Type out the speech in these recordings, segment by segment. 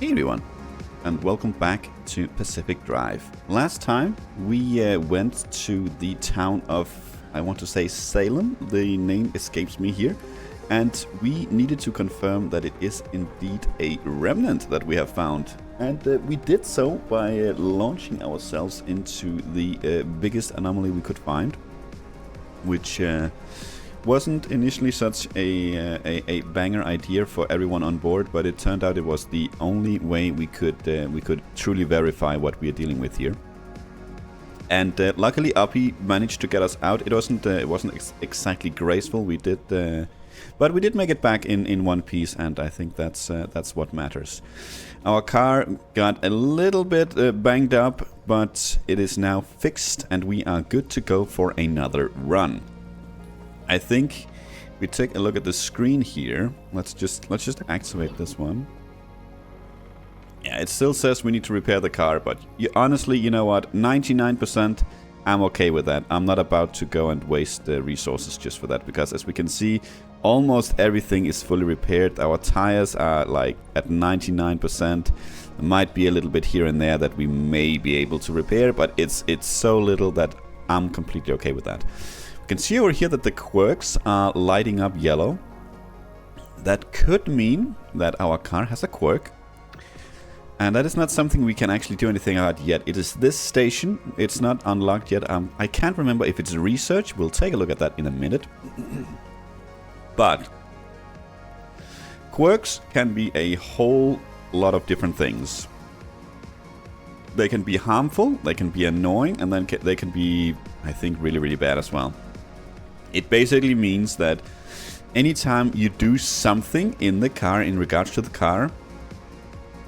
Hey everyone, and welcome back to Pacific Drive. Last time we went to the town of, I want to say Salem, the name escapes me here, and we needed to confirm that it is indeed a remnant that we have found. And we did so by launching ourselves into the biggest anomaly we could find, which wasn't initially such a banger idea for everyone on board, but it turned out it was the only way we could truly verify what we are dealing with here. And luckily, Uppy managed to get us out. It wasn't exactly graceful. We did, but we did make it back in one piece, and I think that's what matters. Our car got a little bit banged up, but it is now fixed, and we are good to go for another run. I think we take a look at the screen here. Let's just activate this one. Yeah, it still says we need to repair the car, but honestly, you know what? 99%, I'm okay with that. I'm not about to go and waste resources just for that, because as we can see, almost everything is fully repaired. Our tires are like at 99%. There might be a little bit here and there that we may be able to repair, but it's so little that I'm completely okay with that. You can see over here that the quirks are lighting up yellow. That could mean that our car has a quirk. And that is not something we can actually do anything about yet. It is this station. It's not unlocked yet. I can't remember if it's research. We'll take a look at that in a minute. But quirks can be a whole lot of different things. They can be harmful, they can be annoying, and then they can be, I think, really, really bad as well. It basically means that anytime you do something in the car, in regards to the car,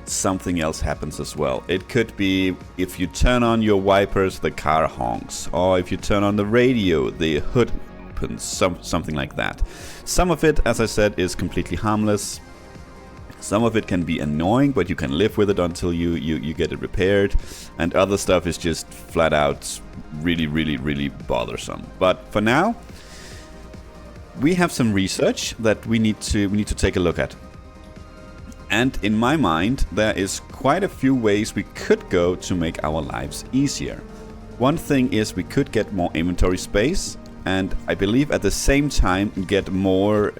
something else happens as well. It could be if you turn on your wipers, the car honks. Or if you turn on the radio, the hood opens, something like that. Some of it, as I said, is completely harmless. Some of it can be annoying, but you can live with it until you get it repaired. And other stuff is just flat out really, really, really bothersome. But for now, we have some research that we need to take a look at. And in my mind, there is quite a few ways we could go to make our lives easier. One thing is we could get more inventory space, and I believe at the same time get more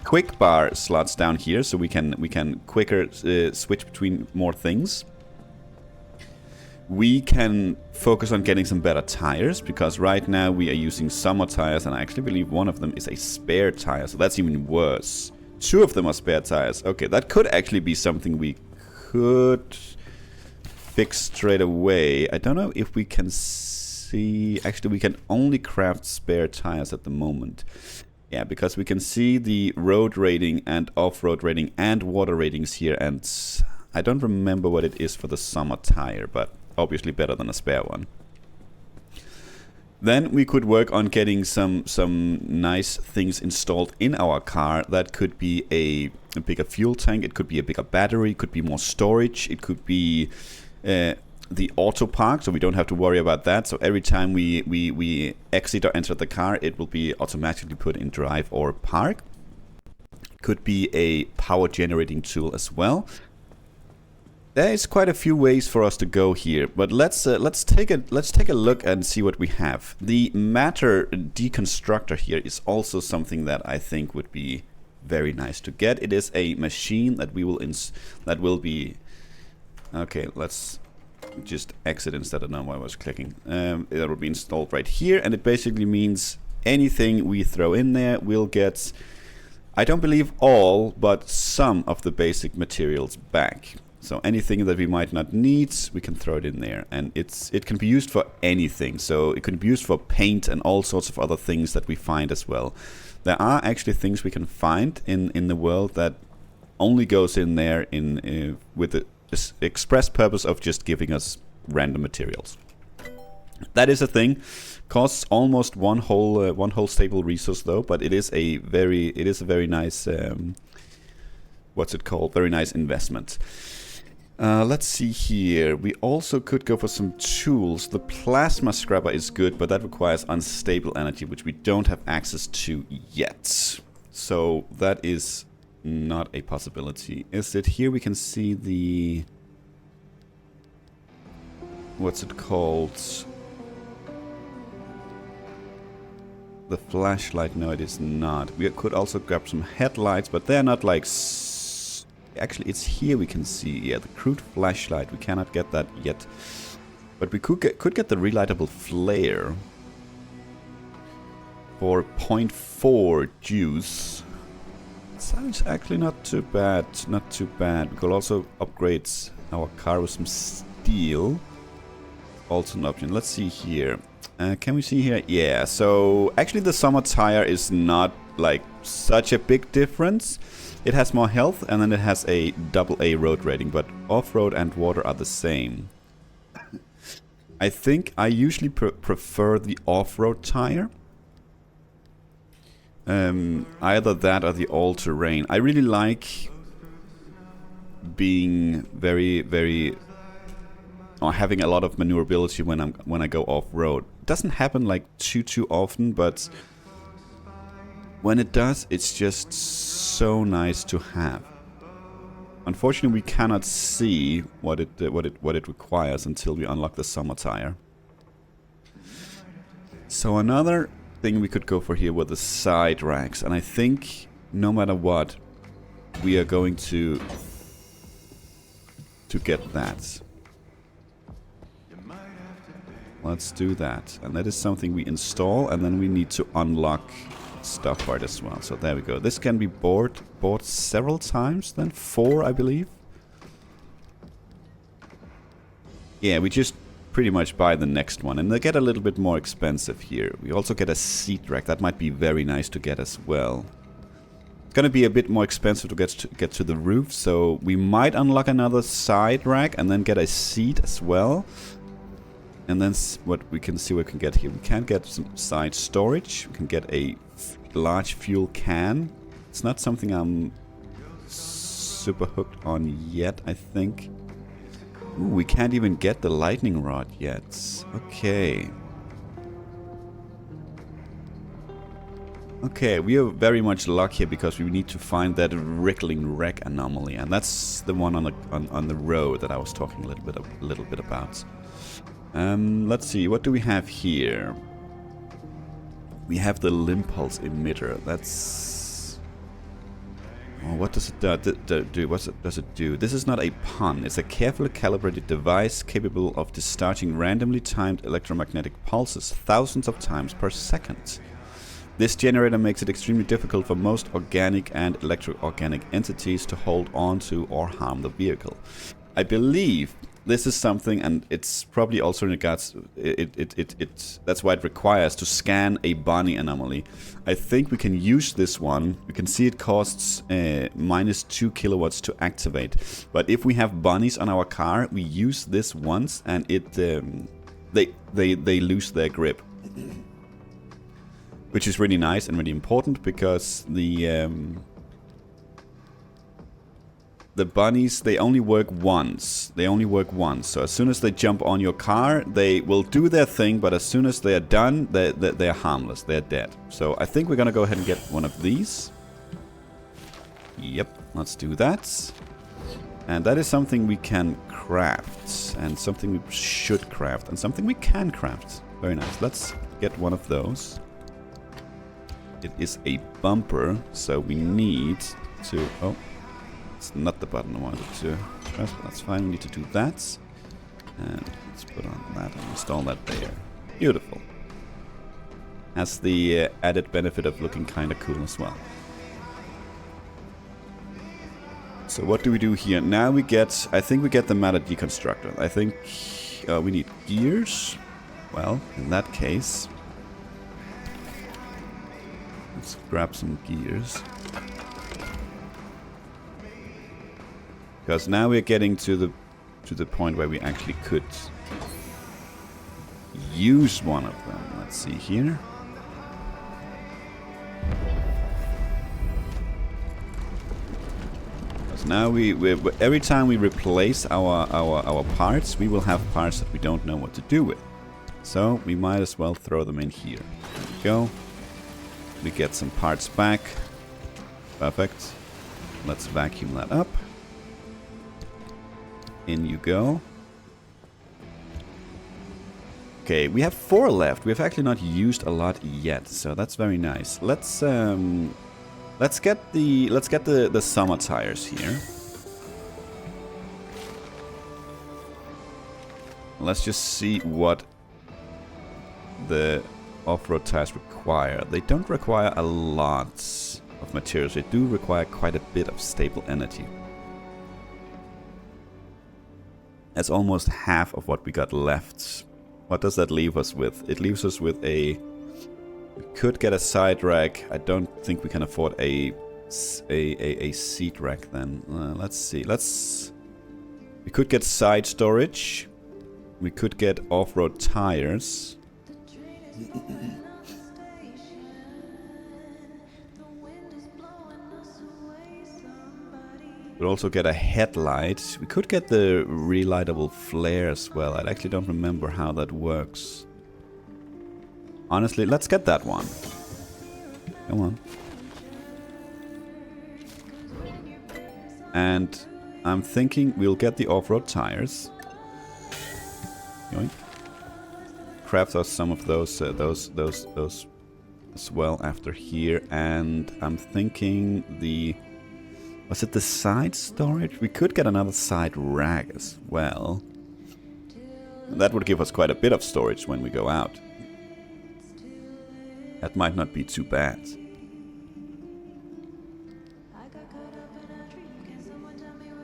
quick bar slots down here, so we can quicker switch between more things. We can focus on getting some better tires, because right now we are using summer tires, and I actually believe one of them is a spare tire, so that's even worse. Two of them are spare tires. Okay, that could actually be something we could fix straight away. I don't know if we can see... Actually, we can only craft spare tires at the moment. Yeah, because we can see the road rating and off-road rating and water ratings here, and I don't remember what it is for the summer tire, but obviously better than a spare one. Then we could work on getting some nice things installed in our car. That could be a bigger fuel tank, it could be a bigger battery, it could be more storage, it could be the auto park, so we don't have to worry about that. So every time we exit or enter the car, it will be automatically put in drive or park. It could be a power generating tool as well. There is quite a few ways for us to go here, but let's take a look and see what we have. The matter deconstructor here is also something that I think would be very nice to get. It is a machine that will be okay. Let's just exit instead of now I was clicking. It will be installed right here, and it basically means anything we throw in there will get, I don't believe all, but some of the basic materials back. So anything that we might not need, we can throw it in there. And it can be used for anything. So it can be used for paint and all sorts of other things that we find as well. There are actually things we can find in the world that only goes in there with the express purpose of just giving us random materials. That is a thing. Costs almost one whole stable resource though, but it is a very nice what's it called? Very nice investment. Let's see here. We also could go for some tools. The plasma scrubber is good, but that requires unstable energy, which we don't have access to yet. So that is not a possibility. Is it here we can see the... What's it called? The flashlight? No, it is not. We could also grab some headlights, but they're not like... Actually, it's here we can see. Yeah, the crude flashlight. We cannot get that yet. But we could get the relightable flare for 0.4 juice. Sounds actually not too bad. Not too bad. We could also upgrade our car with some steel. Also an option. Let's see here. Can we see here? Yeah. So actually, the summer tire is not like such a big difference. It has more health, and then it has a AA road rating. But off-road and water are the same. I think I usually prefer the off-road tire. Either that or the all-terrain. I really like being very or having a lot of maneuverability when I go off-road. It doesn't happen like too often, but when it does, it's just so nice to have. Unfortunately, we cannot see what it requires until we unlock the summer tire. So another thing we could go for here were the side racks, and I think no matter what, we are going to get that. Let's do that, and that is something we install, and then we need to unlock stuff for it as well. So there we go. This can be bought several times, then 4, I believe. Yeah, we just pretty much buy the next one, and they get a little bit more expensive here. We also get a seat rack. That might be very nice to get as well. It's gonna be a bit more expensive to get to the roof, so we might unlock another side rack and then get a seat as well. And then what we can see we can get here. We can get some side storage. We can get a large fuel can. It's not something I'm super hooked on yet, I think. Ooh, we can't even get the lightning rod yet. Okay. Okay, we are very much lucky here because we need to find that wriggling wreck anomaly, and that's the one on the road that I was talking a little bit about. Let's see, what do we have here? We have the limb pulse emitter. That's... Oh, what does it do? What does it do? This is not a pun. It's a carefully calibrated device capable of discharging randomly timed electromagnetic pulses thousands of times per second. This generator makes it extremely difficult for most organic and electro-organic entities to hold on to or harm the vehicle. I believe this is something, and it's probably also in regards, that's why it requires to scan a Barney anomaly. I think we can use this one. We can see it costs -2 kilowatts to activate. But if we have bunnies on our car, we use this once, and it they lose their grip, which is really nice and really important because the bunnies, they only work once. So as soon as they jump on your car, they will do their thing, but as soon as they are done, they're harmless. They're dead. So I think we're gonna go ahead and get one of these. Yep, let's do that. And that is something we can craft, and something we should craft, and something we can craft. Very nice. Let's get one of those. It is a bumper, so we need to... Oh. It's not the button I wanted to press, but that's fine. We need to do that. And let's put on that and install that there. Beautiful. Has the added benefit of looking kind of cool as well. So what do we do here? Now we get, I think we get the matter deconstructor. I think we need gears. Well, in that case, let's grab some gears. Because now we're getting to the point where we actually could use one of them. Let's see here. Because now every time we replace our parts, we will have parts that we don't know what to do with. So we might as well throw them in here. There we go. We get some parts back. Perfect. Let's vacuum that up. In you go. Okay, we have 4 left. We've actually not used a lot yet, so that's very nice. Let's get the summer tires here. Let's just see what the off-road tires require. They don't require a lot of materials. They do require quite a bit of stable energy. That's almost half of what we got left. What does that leave us with? It leaves us with a... We could get a side rack. I don't think we can afford a seat rack then. Let's see. We could get side storage. We could get off-road tires. We'll also get a headlight. We could get the relightable flare as well. I actually don't remember how that works. Honestly, let's get that one. Come on. And I'm thinking we'll get the off-road tires. Yoink. Craft us some of those as well after here. And I'm thinking the... Was it the side storage? We could get another side rack as well. That would give us quite a bit of storage when we go out. That might not be too bad.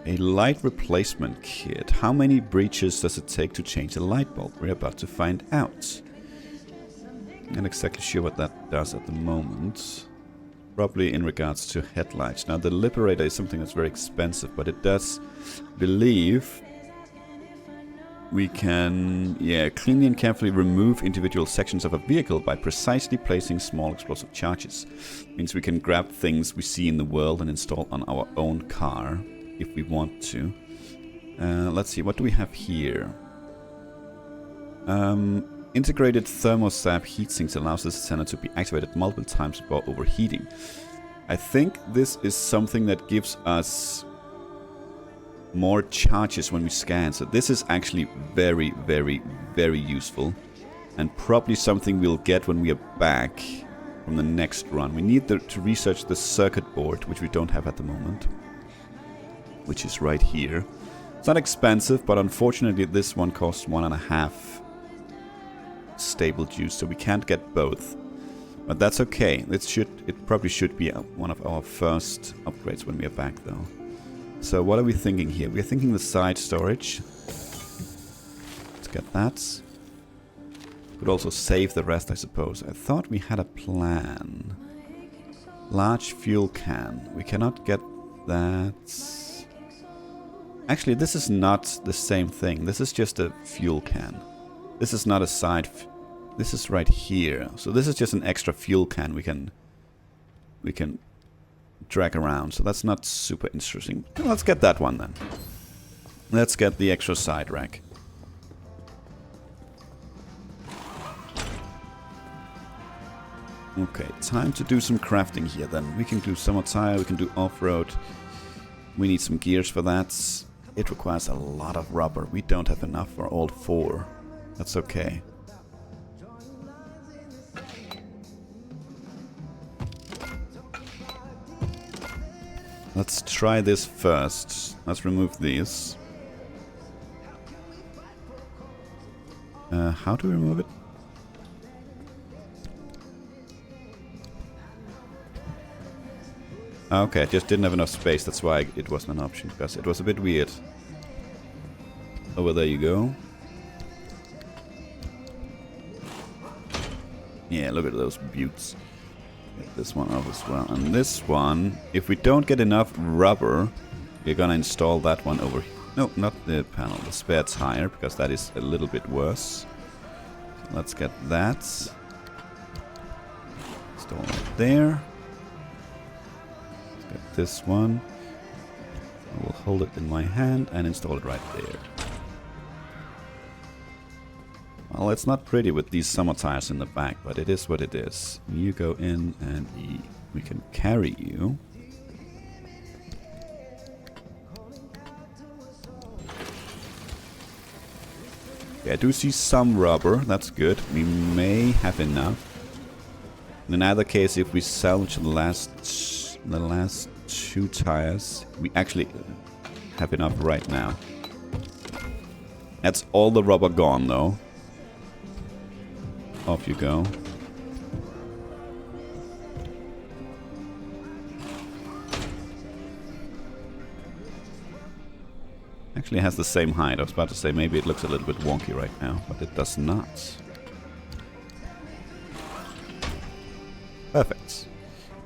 A light replacement kit. How many breaches does it take to change a light bulb? We're about to find out. Not exactly sure what that does at the moment. Probably in regards to headlights. Now the Liberator is something that's very expensive, but it does believe we can, cleanly and carefully remove individual sections of a vehicle by precisely placing small explosive charges. Means we can grab things we see in the world and install on our own car if we want to. Let's see, what do we have here? Integrated thermostat heatsinks allows the sensor to be activated multiple times before overheating. I think this is something that gives us more charges when we scan. So this is actually very, very, very useful. And probably something we'll get when we are back from the next run. We need to research the circuit board, which we don't have at the moment. Which is right here. It's not expensive, but unfortunately this one costs 1.5 stable juice, so we can't get both. But that's okay. It probably should be one of our first upgrades when we are back though. So what are we thinking here? We're thinking the side storage. Let's get that. Could also save the rest, I suppose. I thought we had a plan. Large fuel can. We cannot get that. Actually, this is not the same thing. This is just a fuel can. This is not a side... This is right here. So this is just an extra fuel can we can drag around. So that's not super interesting. Well, let's get that one then. Let's get the extra side rack. Okay, time to do some crafting here then. We can do summer tire, we can do off-road. We need some gears for that. It requires a lot of rubber. We don't have enough for all 4. That's okay. Let's try this first. Let's remove these. How do we remove it? Okay, I just didn't have enough space. That's why it wasn't an option, because it was a bit weird. Oh, well, there you go. Yeah, look at those buttes. Get this one off as well. And this one, if we don't get enough rubber, we're gonna install that one over here. No, not the panel, the spare tire, because that is a little bit worse. So let's get that. Install it there. Let's get this one. I will hold it in my hand and install it right there. Well, it's not pretty with these summer tires in the back, but it is what it is. You go in and we can carry you. Okay, I do see some rubber. That's good. We may have enough. In either case, if we salvage the last 2 tires, we actually have enough right now. That's all the rubber gone, though. Off you go. Actually has the same height. I was about to say maybe it looks a little bit wonky right now, but it does not. Perfect.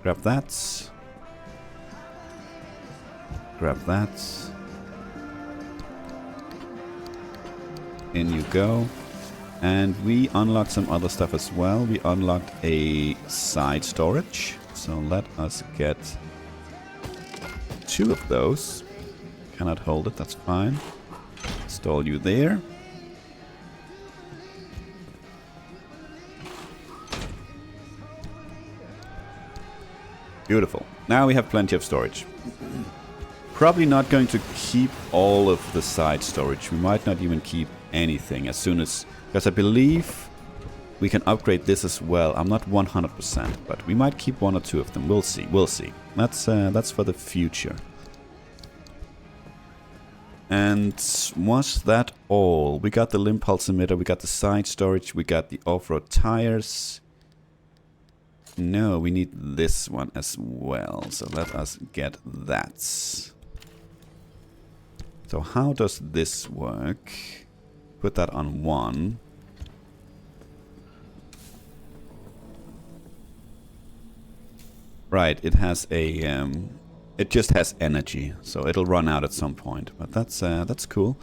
Grab that. Grab that. In you go. And we unlocked some other stuff as well. We unlocked a side storage. So let us get 2 of those. Cannot hold it, that's fine. Install you there. Beautiful. Now we have plenty of storage. Probably not going to keep all of the side storage. We might not even keep anything as soon as... Because I believe we can upgrade this as well. I'm not 100%, but we might keep 1 or 2 of them. We'll see. We'll see. That's for the future. And was that all? We got the limb pulse emitter, we got the side storage, we got the off-road tires. No, we need this one as well. So let us get that. So how does this work? Put that on 1. Right, it has a... it just has energy, so it'll run out at some point. But that's cool.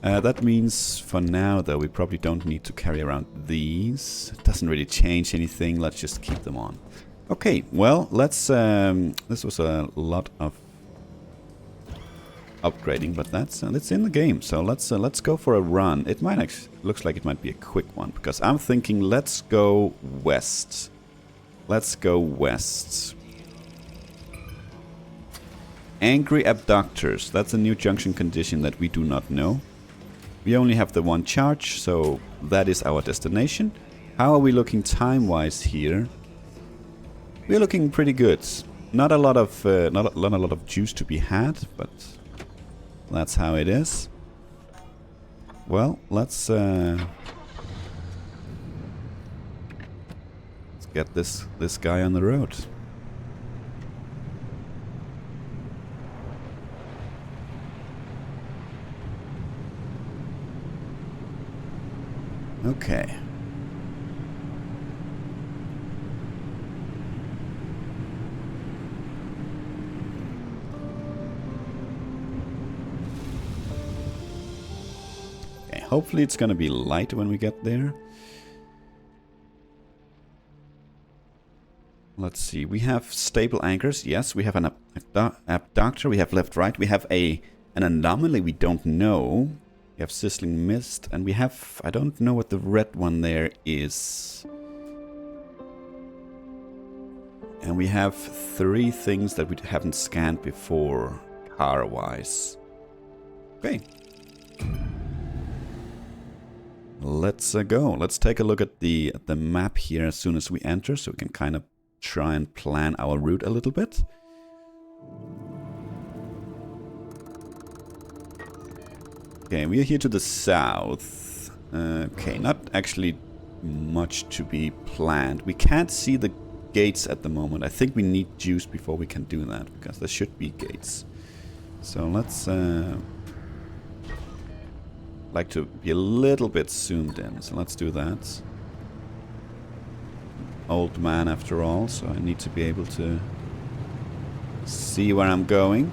That means for now, though, we probably don't need to carry around these. It doesn't really change anything. Let's just keep them on. Okay, well, let's... this was a lot of upgrading, but that's in the game. So let's go for a run. It might actually... looks like it might be a quick one, because I'm thinking let's go west. Let's go west. Angry abductors. That's a new junction condition that we do not know. We only have the 1 charge, so that is our destination. How are we looking time-wise here? We're looking pretty good. Not a lot of juice to be had, but that's how it is. Well, let's get this guy on the road. Okay. Okay, hopefully it's gonna be light when we get there. Let's see, we have stable anchors. Yes, we have an abductor, we have left, right. We have an anomaly we don't know. We have sizzling mist, and we have... I don't know what the red one there is. And we have 3 things that we haven't scanned before, car-wise. Okay. Let's go. Let's take a look at the map here as soon as we enter, so we can kind of try and plan our route a little bit. Okay, we are here to the south. Okay, not actually much to be planned. We can't see the gates at the moment. I think we need juice before we can do that, because there should be gates. So let's like to be a little bit zoomed in. So let's do that. Old man after all, so I need to be able to see where I'm going.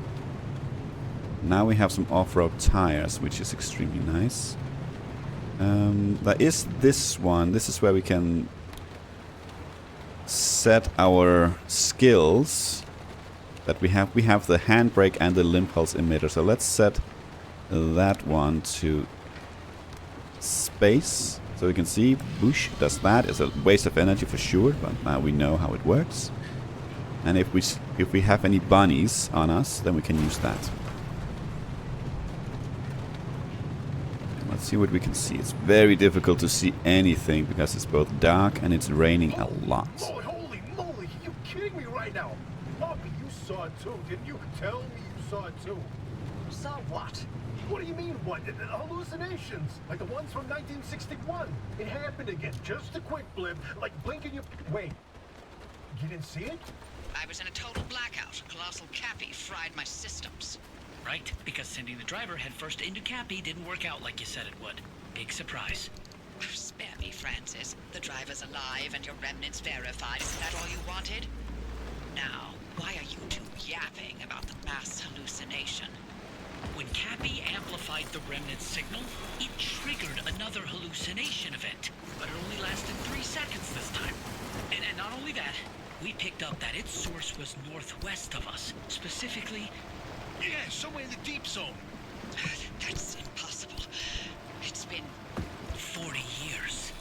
Now we have some off-road tires, which is extremely nice. There is this one. This is where we can set our skills that we have. We have the handbrake and the limb pulse emitter. So let's set that one to space. So we can see, boosh, does that. It's a waste of energy for sure, but now we know how it works. And if we have any bunnies on us, then we can use that. Let's see what we can see. It's very difficult to see anything because it's both dark and it's raining a lot. Lord, holy moly, you kidding me right now? Poppy, you saw it too, didn't you? Tell me you saw it too. Saw what? What do you mean, what? Hallucinations, like the ones from 1961. It happened again, just a quick blip, like blinking your... Wait, you didn't see it? I was in a total blackout. Colossal Cappy fried my systems. Right, because sending the driver headfirst into Cappy didn't work out like you said it would. Big surprise. Spare me, Francis. The driver's alive and your remnants verified. Is that all you wanted? Now, why are you two yapping about the mass hallucination? When Cappy amplified the remnant signal, it triggered another hallucination event. But it only lasted 3 seconds this time. And not only that, we picked up that its source was northwest of us. Specifically... Yeah, somewhere in the deep zone. That's impossible. It's been 40 years.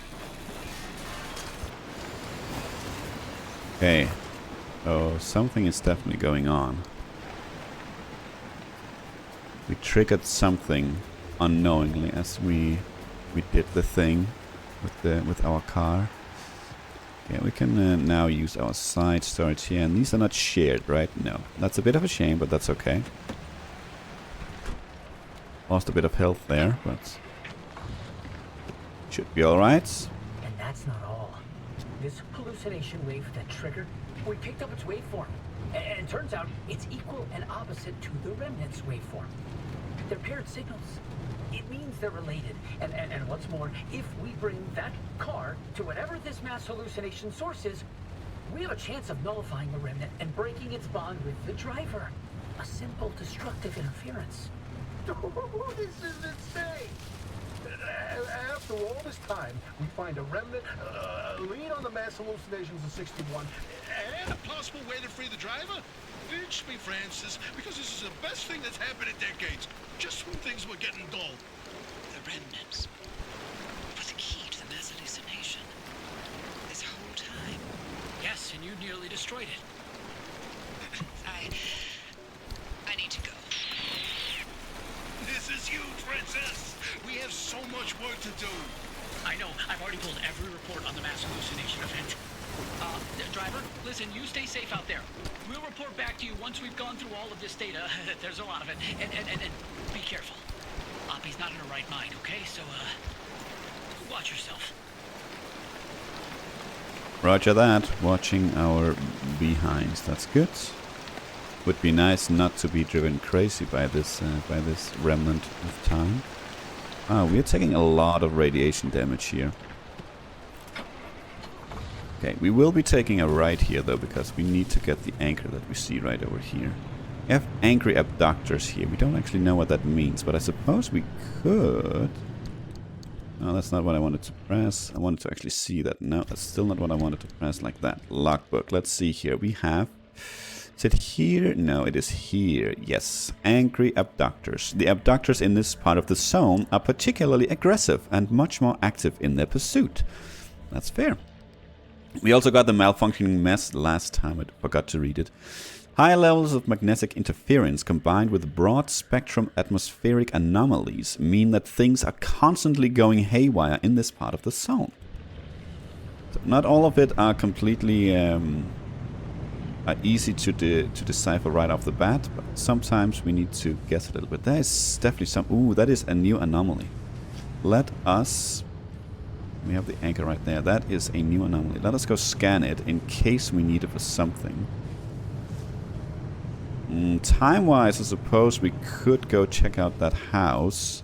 Okay. Oh, something is definitely going on. We triggered something unknowingly as we did the thing with our car. Okay, we can now use our side storage here, and these are not shared, right? No, that's a bit of a shame, but that's okay. Lost a bit of health there, but should be all right. And that's not all. This hallucination wave that triggered, we picked up its waveform. And turns out it's equal and opposite to the remnant's waveform. They're paired signals. It means they're related. And what's more, if we bring that car to whatever this mass hallucination source is, we have a chance of nullifying the remnant and breaking its bond with the driver. A simple destructive interference. This is insane. After all this time, we find a remnant, lean on the mass hallucinations of 61, and a possible way to free the driver? Ditch me, Francis, because this is the best thing that's happened in decades. Just when things were getting dull. the remnants. But the key to the mass hallucination. This whole time. Yes, and you nearly destroyed it. I need to go. This is huge, Francis. We have so much work to do. I know. I've already pulled every report on the mass hallucination event. Driver, listen, you stay safe out there. We'll report back to you once we've gone through all of this data. There's a lot of it. And be careful. Poppy's not in her right mind, okay? So, watch yourself. Roger that. Watching our behinds. That's good. Would be nice not to be driven crazy by this remnant of time. We're taking a lot of radiation damage here. Okay, we will be taking a right here though, because we need to get the anchor that we see right over here. We have angry abductors here. We don't actually know what that means, but I suppose we could... No, that's not what I wanted to press. I wanted to actually see that. No, that's still not what I wanted to press like that. Logbook. Let's see here. We have... Is it here? No, it is here. Yes. Angry abductors. The abductors in this part of the zone are particularly aggressive and much more active in their pursuit. That's fair. We also got the malfunctioning mess last time. I forgot to read it. High levels of magnetic interference combined with broad spectrum atmospheric anomalies mean that things are constantly going haywire in this part of the zone. So not all of it are completely easy to decipher right off the bat, but sometimes we need to guess a little bit. There is definitely some... Ooh, that is a new anomaly. Let us... We have the anchor right there. That is a new anomaly. Let us go scan it in case we need it for something. Time-wise, I suppose we could go check out that house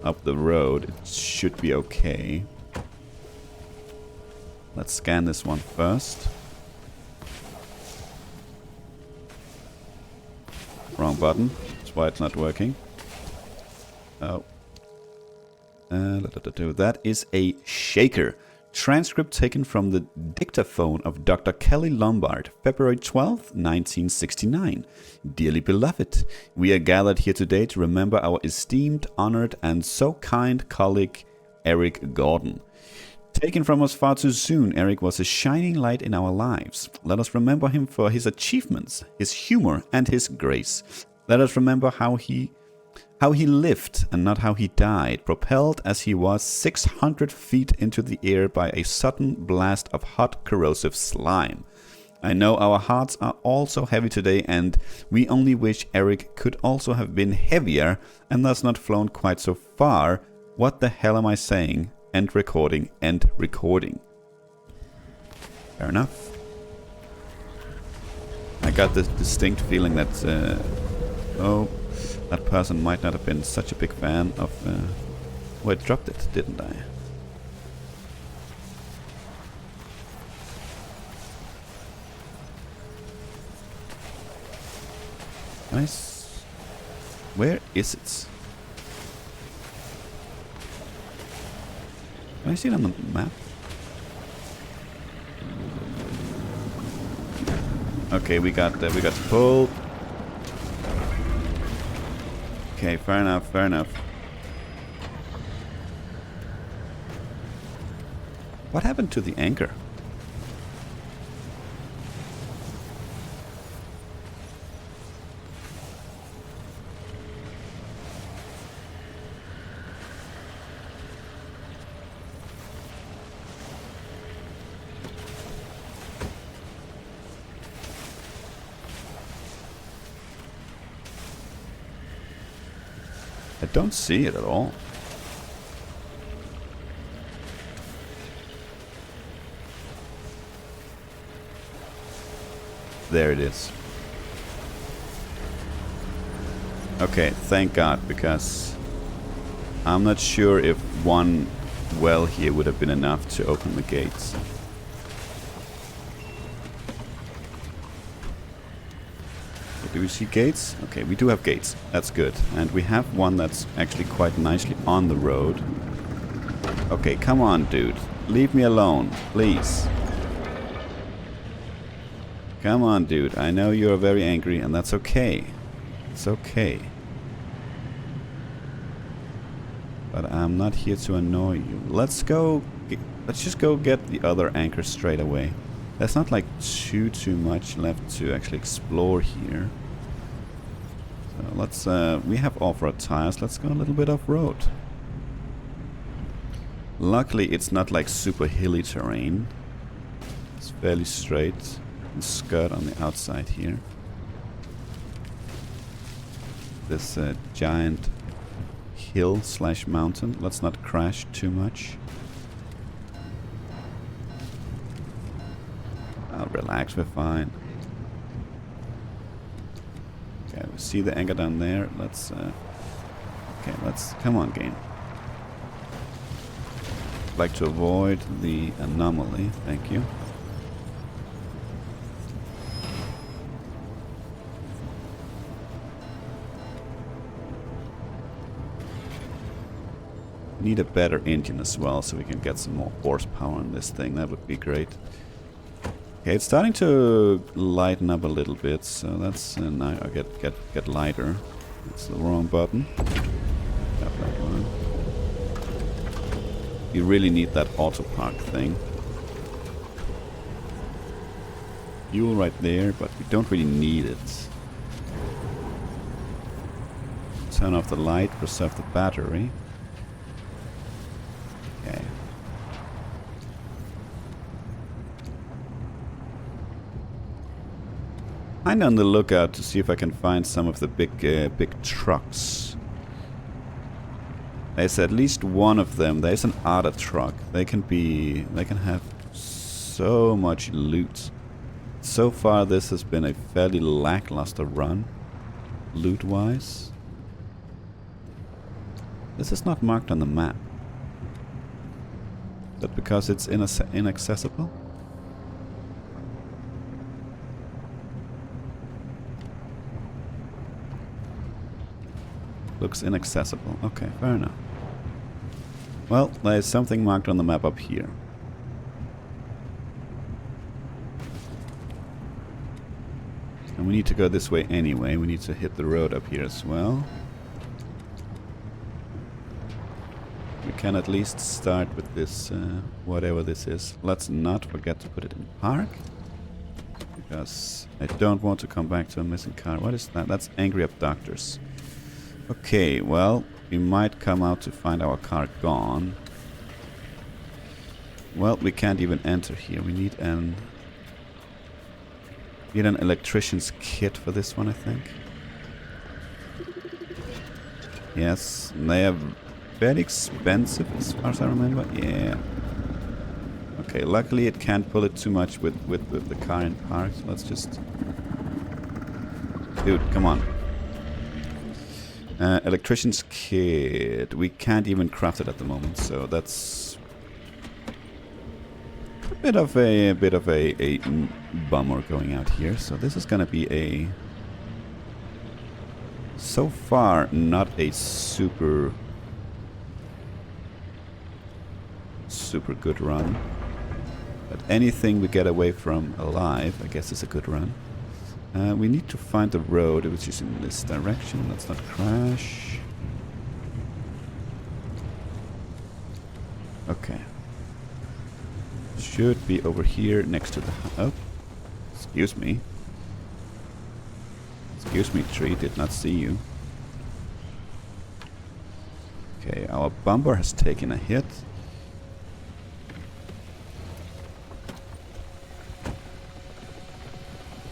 up the road. It should be okay. Let's scan this one first. Wrong button. That's why it's not working. Oh. That is a shaker. Transcript taken from the dictaphone of Dr. Kelly Lombard, February 12th, 1969. Dearly beloved, we are gathered here today to remember our esteemed, honored, and so kind colleague, Eric Gordon. Taken from us far too soon, Eric was a shining light in our lives. Let us remember him for his achievements, his humor, and his grace. Let us remember how he How he lived and not how he died, propelled as he was 600 feet into the air by a sudden blast of hot corrosive slime. I know our hearts are all so heavy today, and we only wish Eric could also have been heavier and thus not flown quite so far. What the hell am I saying? End recording, end recording. Fair enough. I got this distinct feeling that, oh, that person might not have been such a big fan of, well, I dropped it, didn't I? Nice. Where is it? Can I see it on the map? Okay, we got pulled. Okay, fair enough, fair enough. What happened to the anchor? I don't see it at all. There it is. Okay, thank God, because I'm not sure if one well here would have been enough to open the gates. Do we see gates? Okay, we do have gates. That's good. And we have one that's actually quite nicely on the road. Okay, come on, dude. Leave me alone, please. Come on, dude. I know you're very angry, and that's okay. It's okay. But I'm not here to annoy you. Let's just go get the other anchor straight away. There's not like too much left to actually explore here. So let's we have off-road tires. Let's go a little bit off-road. Luckily it's not like super hilly terrain. It's fairly straight and scud on the outside here. This giant hill / mountain. Let's not crash too much. Relax, we're fine. Okay, we see the anchor down there. Let's okay, let's come on, game. I'd like to avoid the anomaly, thank you. Need a better engine as well, so we can get some more horsepower on this thing. That would be great. Okay, it's starting to lighten up a little bit, so that's nice. I get lighter. That's the wrong button. Got that one. You really need that auto park thing. Fuel right there, but we don't really need it. Turn off the light, preserve the battery. Okay. I'm on the lookout to see if I can find some of the big trucks. There's at least one of them. There's an Ada truck. They can have so much loot. So far this has been a fairly lackluster run, loot-wise. This is not marked on the map. But because it's inaccessible? Looks inaccessible. Okay, fair enough. Well, there's something marked on the map up here. And we need to go this way anyway. We need to hit the road up here as well. We can at least start with this, whatever this is. Let's not forget to put it in park. Because I don't want to come back to a missing car. What is that? That's angry abductors. Okay, well, we might come out to find our car gone. Well, we can't even enter here. We need an electrician's kit for this one, I think. Yes, and they are very expensive as far as I remember. Yeah. Okay, luckily it can't pull it too much with the car in park. So let's just... Dude, come on. Electrician's kit. We can't even craft it at the moment, so that's a bit of a bummer going out here. So this is gonna be a, so far, not a super good run. But anything we get away from alive, I guess, is a good run. We need to find the road, which is in this direction. Let's not crash. Okay. Should be over here next to the... Oh. Excuse me. Excuse me, tree. Did not see you. Okay, our bumper has taken a hit.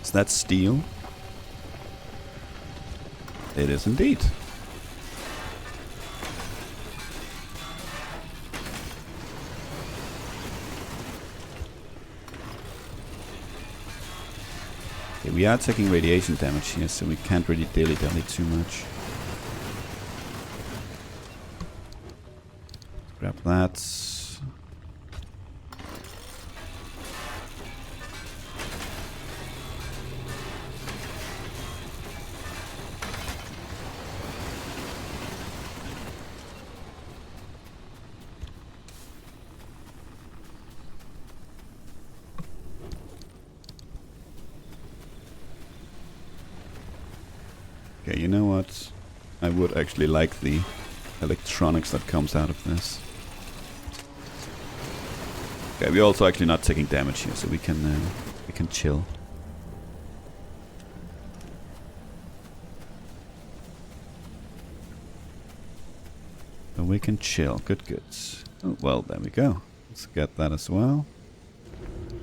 Is that steel? It is indeed. Okay, we are taking radiation damage here, so we can't really dilly-dally too much. Grab that. Okay, you know what? I would actually like the electronics that comes out of this. Okay, we're also actually not taking damage here, so we can chill. So we can chill. Good, good. Oh, well, there we go. Let's get that as well.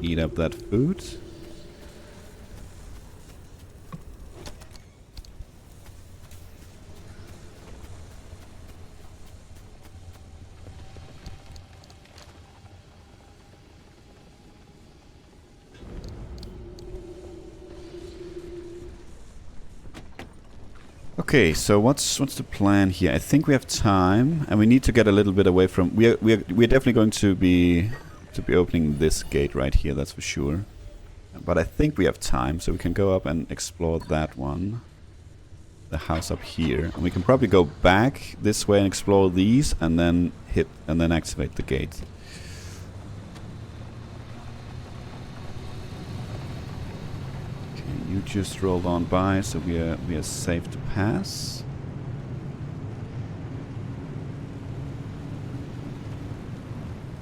Eat up that food. Okay, so what's the plan here? I think we have time, and we need to get a little bit away from. We're definitely going to be opening this gate right here. That's for sure. But I think we have time, so we can go up and explore that one, the house up here, and we can probably go back this way and explore these, and then activate the gate. You just rolled on by, so we are safe to pass.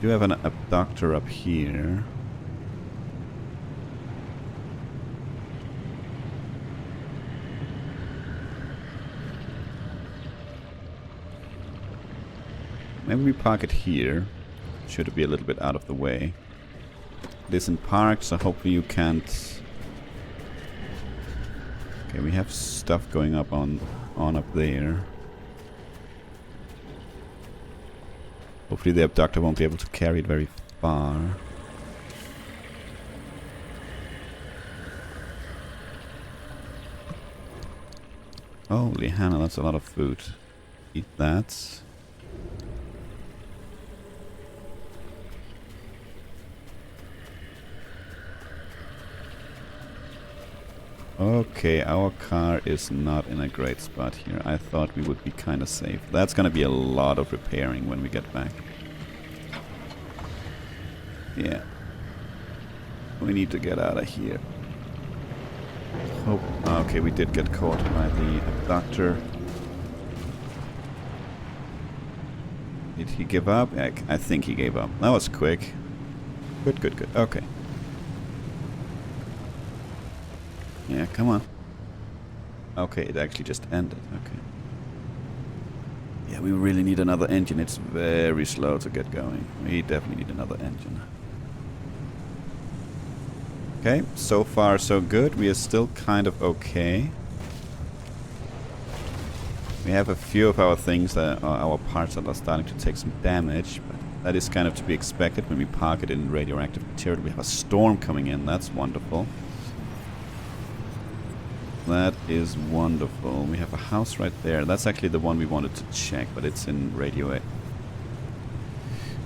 Do have an abductor up here. Maybe we park it here. Should be a little bit out of the way. It is in park, so hopefully you can't. Okay, we have stuff going up on up there. Hopefully the abductor won't be able to carry it very far. Holy Hannah, that's a lot of food. Eat that. Okay, our car is not in a great spot here. I thought we would be kind of safe. That's gonna be a lot of repairing when we get back. Yeah. We need to get out of here. Hope. Okay, we did get caught by the abductor. Did he give up? I think he gave up. That was quick. Good, good, good. Okay. Yeah, come on. Okay, it actually just ended. Okay. Yeah, we really need another engine. It's very slow to get going. We definitely need another engine. Okay, so far so good. We are still kind of okay. We have a few of our things that are our parts that are starting to take some damage, but that is kind of to be expected when we park it in radioactive material. We have a storm coming in. That's wonderful. That is wonderful. We have a house right there. That's actually the one we wanted to check, but it's in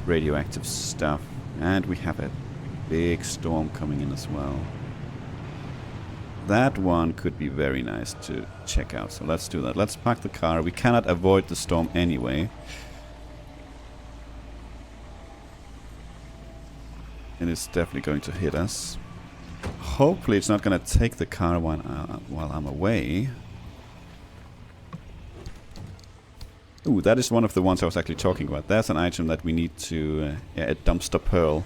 radioactive stuff. And we have a big storm coming in as well. That one could be very nice to check out. So let's do that. Let's park the car. We cannot avoid the storm anyway. It is definitely going to hit us. Hopefully it's not going to take the car while I'm away. Ooh, that is one of the ones I was actually talking about. There's an item that we need to... yeah, a dumpster pearl.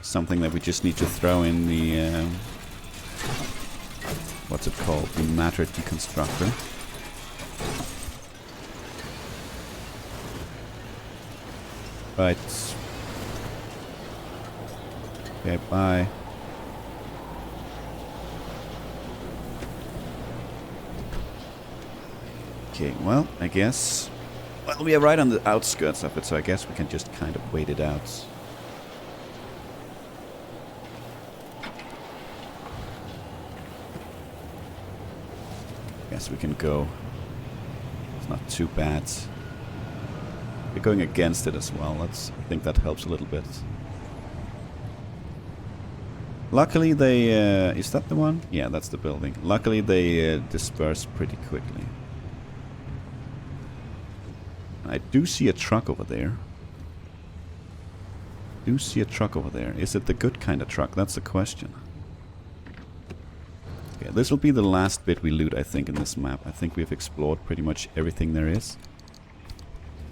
Something that we just need to throw in the... what's it called? The matter deconstructor. Right. Okay, bye. Okay, well, I guess... well, we are right on the outskirts of it, so I guess we can just kind of wait it out. Guess we can go. It's not too bad. We're going against it as well. I think that helps a little bit. Luckily they... is that the one? Yeah, that's the building. Luckily they disperse pretty quickly. I do see a truck over there. Is it the good kind of truck? That's the question. Okay, this will be the last bit we loot, I think, in this map. I think we've explored pretty much everything there is.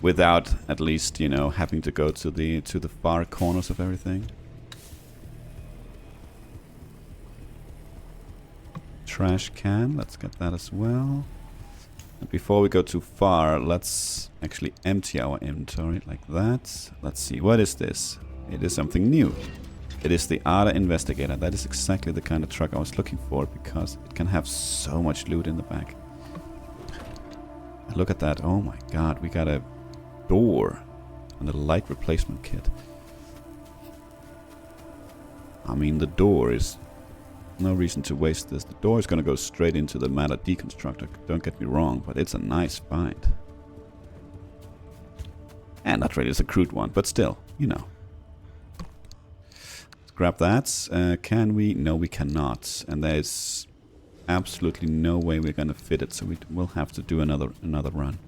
Without, at least, you know, having to go to the far corners of everything. Trash can, let's get that as well. And before we go too far, let's actually empty our inventory like that. Let's see, what is this? It is something new. It is the ADA Investigator. That is exactly the kind of truck I was looking for, because it can have so much loot in the back. Look at that. Oh my god, we got a door and a light replacement kit. I mean, the door is... no reason to waste this. The door is going to go straight into the matter deconstructor. Don't get me wrong, but it's a nice find. And not really, it's a crude one, but still, you know. Let's grab that. Can we? No, we cannot. And there's absolutely no way we're going to fit it, so we'll have to do another run.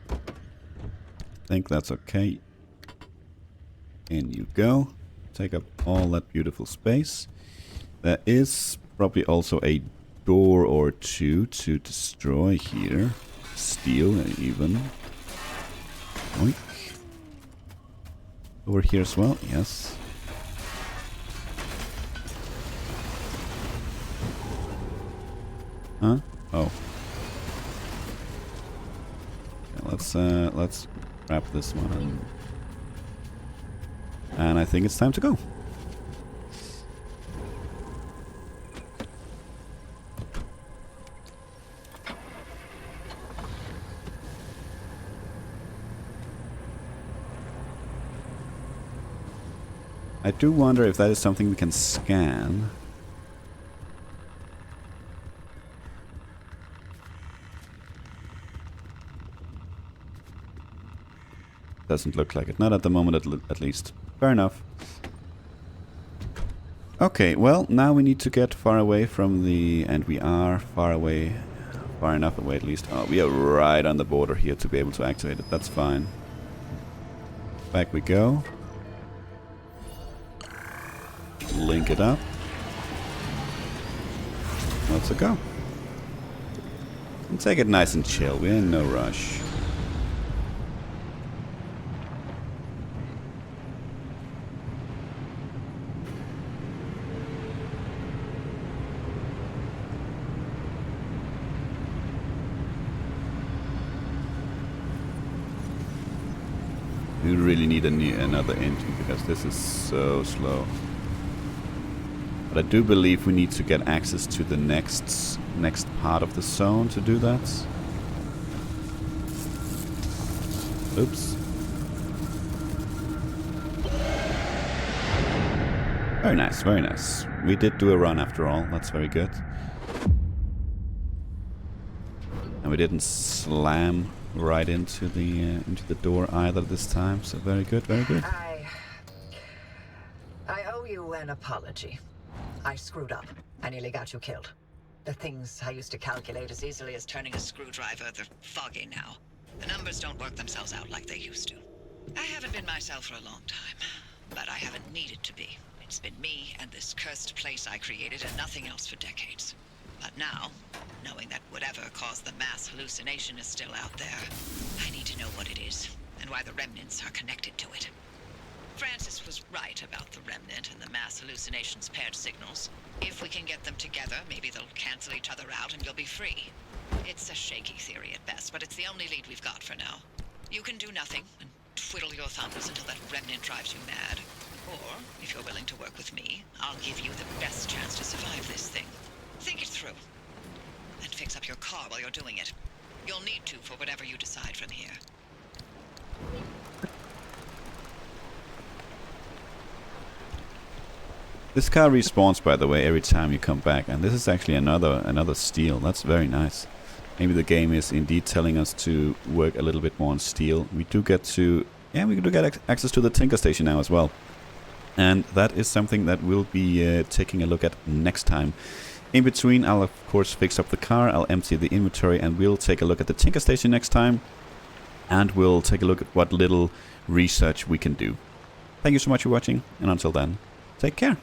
I think that's okay. In you go. Take up all that beautiful space. There is probably also a door or two to destroy here. Steal even. Oink. Over here as well, yes. Huh? Oh. Okay, let's grab this one. And I think it's time to go. I do wonder if that is something we can scan. Doesn't look like it. Not at the moment, at least. Fair enough. Okay, well, now we need to get far away from the... and we are far away. Far enough away, at least. Oh, we are right on the border here to be able to activate it. That's fine. Back we go. Link it up. Let's go. And take it nice and chill. We're in no rush. We really need another engine because this is so slow. But I do believe we need to get access to the next part of the zone to do that. Oops. Very nice, very nice. We did do a run after all. That's very good. And we didn't slam right into the door either this time. So very good, very good. I owe you an apology. I screwed up. I nearly got you killed. The things I used to calculate as easily as turning a screwdriver, they're foggy now. The numbers don't work themselves out like they used to. I haven't been myself for a long time, but I haven't needed to be. It's been me and this cursed place I created and nothing else for decades. But now, knowing that whatever caused the mass hallucination is still out there, I need to know what it is and why the remnants are connected to it. Francis was right about the remnant and the mass hallucination's paired signals. If we can get them together, maybe they'll cancel each other out and you'll be free. It's a shaky theory at best, but it's the only lead we've got for now. You can do nothing and twiddle your thumbs until that remnant drives you mad. Or, if you're willing to work with me, I'll give you the best chance to survive this thing. Think it through. And fix up your car while you're doing it. You'll need to for whatever you decide from here. This car respawns, by the way, every time you come back, and this is actually another steel. That's very nice. Maybe the game is indeed telling us to work a little bit more on steel. We do get access to the Tinker Station now as well, and that is something that we'll be taking a look at next time. In between, I'll of course fix up the car. I'll empty the inventory, and we'll take a look at the Tinker Station next time, and we'll take a look at what little research we can do. Thank you so much for watching, and until then, take care.